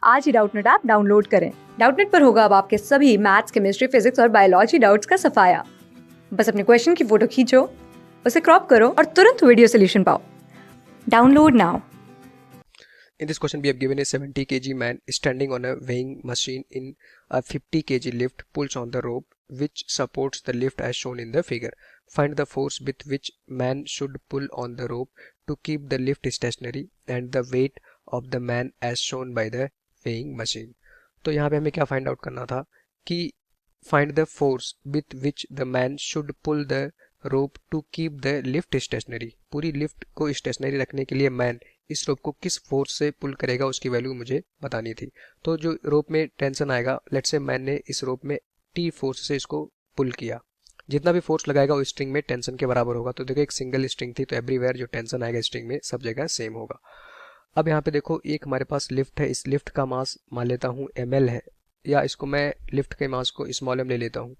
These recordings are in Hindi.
आज ही डाउटनेट ऐप डाउनलोड करें। डाउटनेट पर होगा अब आपके सभी मैथ्स, केमिस्ट्री, फिजिक्स और बायोलॉजी डाउट्स का सफाया। बस अपने क्वेश्चन की फोटो खींचो, उसे क्रॉप करो और तुरंत वीडियो सोल्यूशन पाओ। Download now. In this question, we have given a 70 kg man standing on a weighing machine in a 50 kg lift pulls on the rope which supports the lift as shown in the figure. Find the force with which man should pull on the rope to keep the lift stationary and the weight of the man as shown by the weighing machine. तो यहाँ पे हमें क्या फाइंड आउट करना था कि find the force with which the man should pull the rope to keep the lift stationary. पूरी लिफ्ट को स्टेशनरी रखने के लिए मैन इस रोप को किस फोर्स से पुल करेगा उसकी वैल्यू मुझे बतानी थी। तो जो रोप में टेंशन आएगा, लेट्स से मैन ने इस रोप में टी फोर्स से इसको पुल किया, जितना भी फोर्स लगाएगा वो स्ट्रिंग में टेंशन के बराबर होगा। तो देखो एक सिंगल स्ट्रिंग थी तो एवरीवेयर जो टेंशन आएगा स्ट्रिंग में सब जगह सेम होगा। अब यहाँ पे देखो एक हमारे पास लिफ्ट है, इस लिफ्ट का मास मान लेता हूँ ml है, या इसको मैं लिफ्ट के मास को स्मॉल m ले लेता हूँ।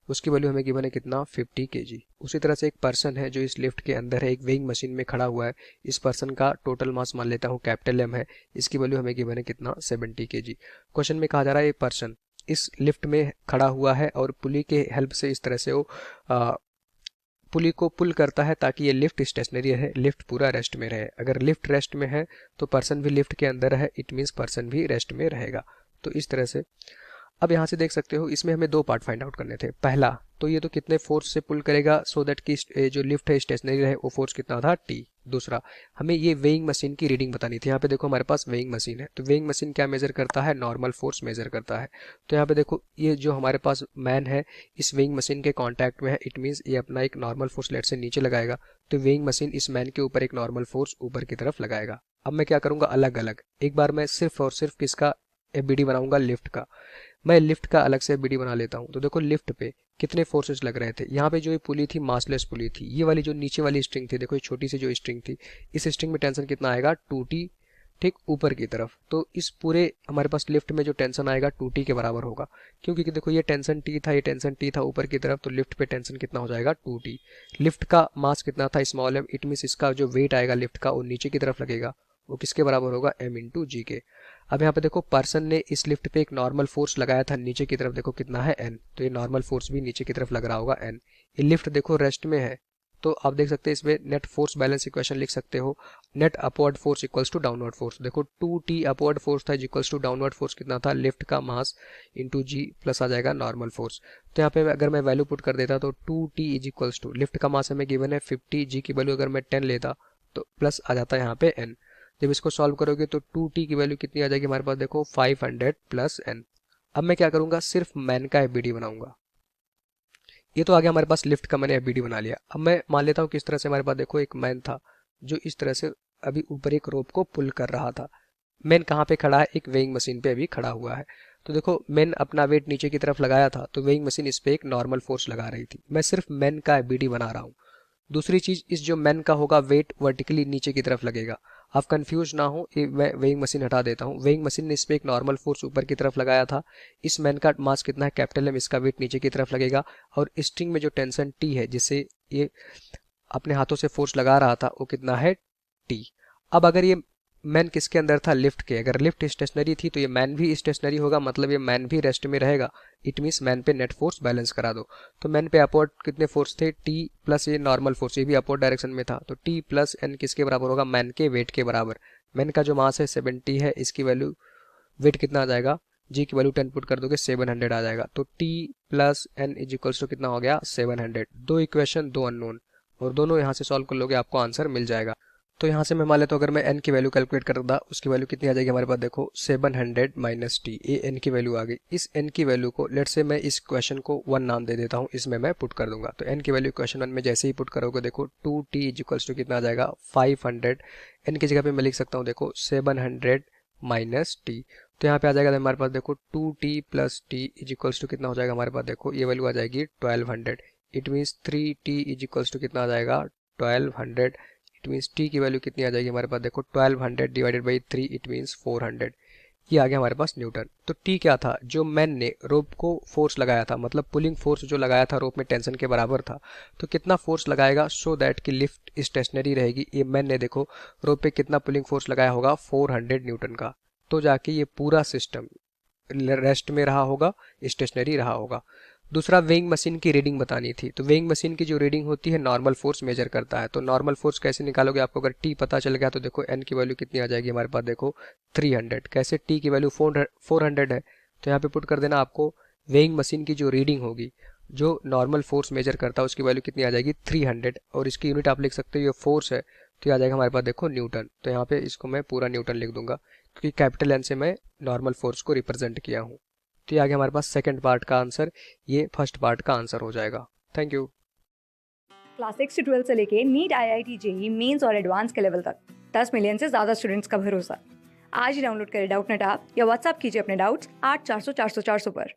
उसकी वैल्यू हमें गिवन है कितना 50 kg। उसी तरह से एक पर्सन है जो इस लिफ्ट के अंदर है, एक वेइंग मशीन में खड़ा हुआ है। इस पर्सन का टोटल मास मान लेता हूँ कैपिटल M है, इसकी वैल्यू हमें गिवन है कितना 70 kg। क्वेश्चन में कहा जा रहा है ये पर्सन इस लिफ्ट में खड़ा हुआ है और पुली के हेल्प से इस तरह से वो पुली को पुल करता है ताकि ये लिफ्ट स्टेशनरी रहे, लिफ्ट पूरा रेस्ट में रहे। अगर लिफ्ट रेस्ट में है तो पर्सन भी लिफ्ट के अंदर है, इट मीन्स पर्सन भी रेस्ट में रहेगा। तो इस तरह से अब यहाँ से देख सकते हो इसमें हमें दो पार्ट फाइंड आउट करने थे। पहला तो ये तो कितने फोर्स से पुल करेगा सो दैट कि जो लिफ्ट है स्टेशनरी रहे, वो फोर्स कितना था टी। दूसरा हमें ये वेइंग मशीन की रीडिंग बतानी थी। यहाँ पे देखो हमारे पास वेइंग मशीन है, तो वेइंग मशीन क्या मेजर करता है, नॉर्मल फोर्स मेजर करता है। तो यहाँ पे देखो ये जो हमारे पास मैन है इस वेइंग मशीन के कॉन्टैक्ट में है, इट मीन्स ये अपना एक नॉर्मल फोर्स लेट से नीचे लगाएगा, तो वेइंग मशीन इस मैन के ऊपर एक नॉर्मल फोर्स ऊपर की तरफ लगाएगा। अब मैं क्या करूंगा, अलग अलग एक बार मैं सिर्फ और सिर्फ किसका एबीडी बनाऊंगा, लिफ्ट का। मैं लिफ्ट का अलग से एबीडी बना लेता हूं। तो देखो लिफ्ट पे कितने फोर्सेस लग रहे थे। यहाँ पे जो ये पुली थी मासलेस पुली थी, ये वाली जो नीचे वाली स्ट्रिंग थी, देखो ये छोटी सी जो स्ट्रिंग थी, इस स्ट्रिंग में टेंशन कितना आएगा 2T, ठीक ऊपर की तरफ। तो इस पूरे हमारे पास लिफ्ट में जो टेंशन आएगा 2T के बराबर होगा, क्योंकि देखो ये टेंशन T था, ये टेंशन T था ऊपर की तरफ, तो लिफ्ट पे टेंशन कितना हो जाएगा 2T। लिफ्ट का मास कितना था स्मॉल m, इट मीन्स इसका जो वेट आएगा लिफ्ट का वो नीचे की तरफ लगेगा, वो किसके बराबर होगा m इंटू जी के। अब यहाँ पे देखो पर्सन ने इस लिफ्ट पे एक नॉर्मल फोर्स लगाया था नीचे की तरफ, देखो कितना है n, तो ये नॉर्मल फोर्स भी नीचे की तरफ लग रहा होगा n। ये लिफ्ट देखो रेस्ट में है, तो आप देख सकते हैं इसमें नेट फोर्स बैलेंस इक्वेशन लिख सकते हो, net upward force equals to downward force. देखो 2T अपवर्ड फोर्स था इक्वल्स टू डाउनवर्ड फोर्स कितना था, लिफ्ट का मास इंटू जी प्लस आ जाएगा नॉर्मल फोर्स। तो यहाँ पे अगर मैं वैल्यू पुट कर देता तो 2T is equals to, lift का मास हमें गिवन है 50, जी की वैल्यू अगर मैं 10 लेता तो प्लस आ जाता है यहाँ पे n। जब इसको सॉल्व करोगे तो 2T की वैल्यू कितनी आ जाएगी हमारे पास, देखो 500 प्लस n। अब मैं क्या करूंगा, सिर्फ मैन का एबीडी बनाऊंगा। ये तो आ गया हमारे पास लिफ्ट का, मैंने एबीडी बना लिया। अब मैं मान लेता हूँ किस तरह से हमारे पास देखो एक मैन था जो इस तरह से अभी ऊपर एक रोप को पुल कर रहा था। मैन कहाँ पे खड़ा है, एक वेइंग मशीन पे अभी खड़ा हुआ है। तो देखो मैन अपना वेट नीचे की तरफ लगाया था, तो वेइंग मशीन इस पे एक नॉर्मल फोर्स लगा रही थी। मैं सिर्फ मैन का एबीडी बना रहा हूँ। दूसरी चीज, इस जो मैन का होगा वेट वर्टिकली नीचे की तरफ लगेगा। आप कंफ्यूज ना हो, ये मैं वेइंग मशीन हटा देता हूँ। वेइंग मशीन ने इस पे एक नॉर्मल फोर्स ऊपर की तरफ लगाया था। इस मैन का मास कितना है कैपिटल M, इसका वेट नीचे की तरफ लगेगा, और स्ट्रिंग में जो टेंशन T है जिससे ये अपने हाथों से फोर्स लगा रहा था वो कितना है T। अब अगर ये मैन किसके अंदर था, लिफ्ट के। अगर लिफ्ट स्टेशनरी थी तो ये मैन भी स्टेशनरी होगा, मतलब ये मैन भी रेस्ट में रहेगा, इट मीन्स मैन पे नेट फोर्स बैलेंस करा दो। तो मैन पे अपवर्ड कितने फोर्स थे, T प्लस ये नॉर्मल फोर्स, ये भी अपवर्ड डायरेक्शन में था, तो T प्लस n किसके बराबर होगा, मैन के वेट के बराबर। मैन का जो मास है 70 है, इसकी वैल्यू वेट कितना आ जाएगा, जी की वैल्यू 10 पुट कर दोगे 700 आ जाएगा। तो T plus n is equals to कितना हो गया 700। दो इक्वेशन दो अननोन, और दोनों यहाँ से सॉल्व कर लोगे आपको आंसर मिल जाएगा। तो यहाँ से मैं मान लेता हूँ अगर मैं n की वैल्यू कैलकुलेट करता, उसकी वैल्यू कितनी आ जाएगी हमारे पास, देखो 700 माइनस टी, ये n की वैल्यू आ गई। इस n की वैल्यू को लेट से मैं इस क्वेश्चन को 1 नाम दे देता हूँ, इसमें मैं पुट कर दूंगा। तो n की वैल्यू क्वेश्चन 1 में जैसे ही पुट करोगे देखो 2T इज इक्वल्स टू कितना आ जाएगा 500। n की जगह पे मैं लिख सकता हूँ देखो 700 माइनस टी। तो यहाँ पे आ जाएगा हमारे पास देखो 2T plus T is equals to कितना हो जाएगा हमारे पास, देखो ये वैल्यू आ जाएगी 1200। It means 3T is equals to कितना आ जाएगा 1200। इट मीन्स टी की वैल्यू कितनी आ जाएगी हमारे पास, देखो 1200 डिवाइडेड बाई 3, इट मीन्स 400। ये आ गया हमारे पास न्यूटन। तो टी क्या था, जो मैन ने रोप को फोर्स लगाया था, मतलब पुलिंग फोर्स जो लगाया था रोप में टेंशन के बराबर था। तो कितना फोर्स लगाएगा सो दैट कि लिफ्ट स्टेशनरी रहेगी, ये मैन ने देखो रोप पे कितना पुलिंग फोर्स लगाया होगा 400 न्यूटन का। तो जाके ये पूरा सिस्टम रेस्ट में रहा होगा, स्टेशनरी रहा होगा। दूसरा, वेइंग मशीन की रीडिंग बतानी थी। तो वेइंग मशीन की जो रीडिंग होती है नॉर्मल फोर्स मेजर करता है। तो नॉर्मल फोर्स कैसे निकालोगे? आपको अगर टी पता चल गया तो देखो एन की वैल्यू कितनी आ जाएगी हमारे पास, देखो 300। कैसे? टी की वैल्यू 400 है, तो यहाँ पे पुट कर देना। आपको वेइंग मशीन की जो रीडिंग होगी, जो नॉर्मल फोर्स मेजर करता है, उसकी वैल्यू कितनी आ जाएगी? 300। और इसकी यूनिट आप लिख सकते हो, ये फोर्स है तो ये आ जाएगा हमारे पास देखो न्यूटन। तो यहाँ पे इसको मैं पूरा न्यूटन लिख दूंगा, क्योंकि कैपिटल एन से मैं नॉर्मल फोर्स को रिप्रेजेंट किया हूँ। तो ये आ गया हमारे पास सेकंड पार्ट का आंसर, ये फर्स्ट पार्ट का आंसर हो जाएगा। Thank you. क्लास 6 से 12 से लेके नीट, IIT, जेई मेंस और एडवांस के लेवल तक 10 मिलियन से ज्यादा स्टूडेंट्स का भरोसा। आज ही डाउनलोड करें डाउटनेट ऐप या व्हाट्सएप कीजिए अपने डाउट्स 8400 400 400 पर।